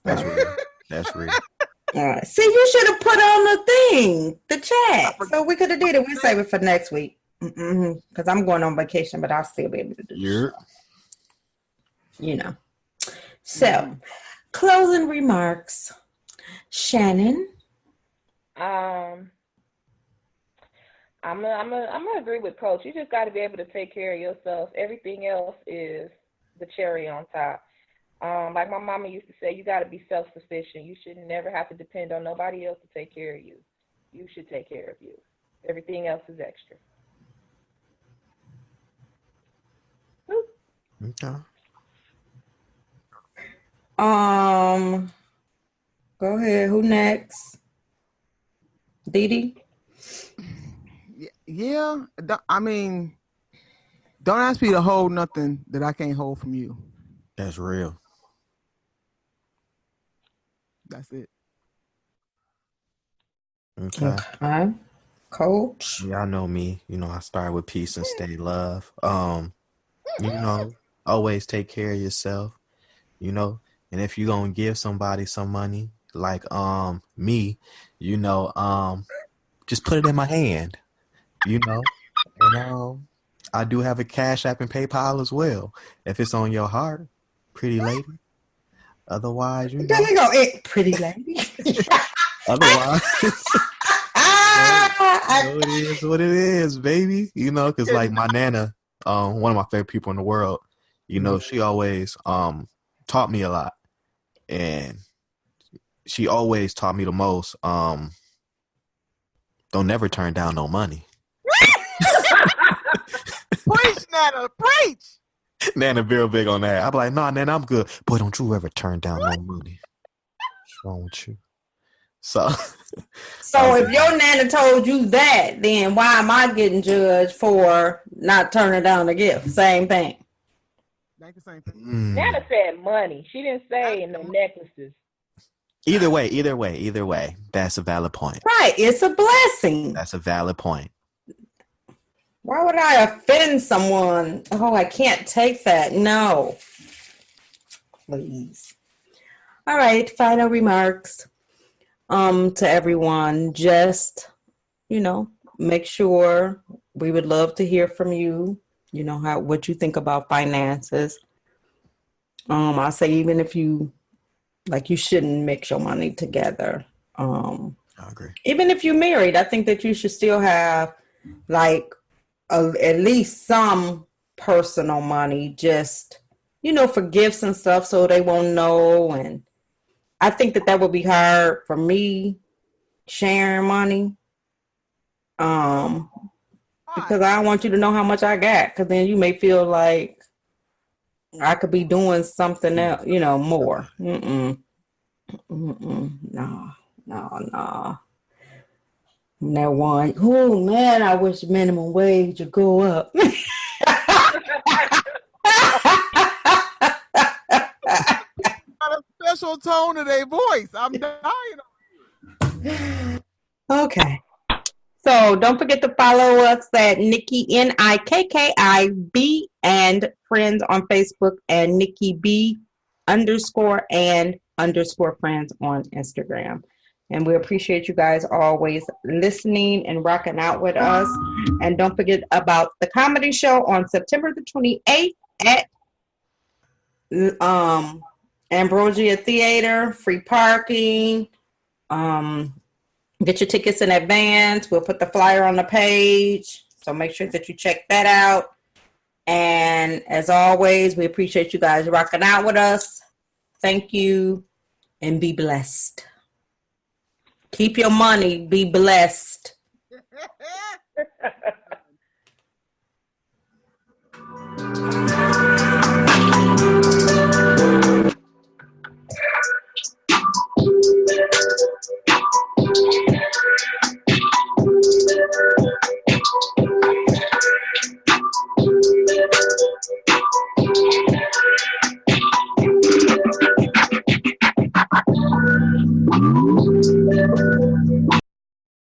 That's real. That's real.
All right. See, you should have put on the thing, the chat, so we could have did it. We'll save it for next week because I'm going on vacation, but I'll still be able to do it. You know. So, closing remarks, Shannon.
I'm gonna agree with Coach. You just got to be able to take care of yourself. Everything else is the cherry on top. Like my mama used to say, you got to be self-sufficient. You should never have to depend on nobody else to take care of you. You should take care of you. Everything else is extra.
Okay.
Go ahead. Who next? Dee Dee?
Yeah. I mean, don't ask me to hold nothing that I can't hold from you.
That's real.
That's it.
Okay.
Coach.
Y'all know me. You know, I start with peace and stay love. You know, always take care of yourself. You know, and if you gonna give somebody some money, like me, you know, just put it in my hand. You know, and I do have a Cash App and PayPal as well. If it's on your heart, pretty lady. Otherwise, you know.
There you go, pretty lady.
Otherwise, it is what it is, baby. You know, because like my nana, one of my favorite people in the world, you know, she always taught me a lot, and she always taught me the most. Don't never turn down no money.
Preach, Nana, preach.
Nana real big on that. I'm like, nah, Nana, I'm good. Boy, don't you ever turn down no money. What's wrong with you? So
if your Nana told you that, then why am I getting judged for not turning down a gift? Same thing.
Like the same thing.
Nana said money. She didn't say no necklaces.
Either way, that's a valid point.
Right, it's a blessing.
That's a valid point.
Why would I offend someone? Oh, I can't take that. No. Please. All right, final remarks to everyone. Just, you know, make sure we would love to hear from you. You know, what you think about finances. I say even if you shouldn't mix your money together.
I agree.
Even if you're married, I think that you should still have at least some personal money, just, you know, for gifts and stuff, so they won't know. And I think that would be hard for me sharing money, because I don't want you to know how much I got, because then you may feel like I could be doing something else, you know, more. No. That one, oh man, I wish minimum wage would go up.
Got a special tone to their voice. I'm dying.
Okay. So don't forget to follow us at Nikki NIKKI B and Friends on Facebook, and Nikki B _and _Friends on Instagram. And we appreciate you guys always listening and rocking out with us. And don't forget about the comedy show on September the 28th at Ambrosia Theater. Free parking. Get your tickets in advance. We'll put the flyer on the page. So make sure that you check that out. And as always, we appreciate you guys rocking out with us. Thank you and be blessed. Keep your money. Be blessed.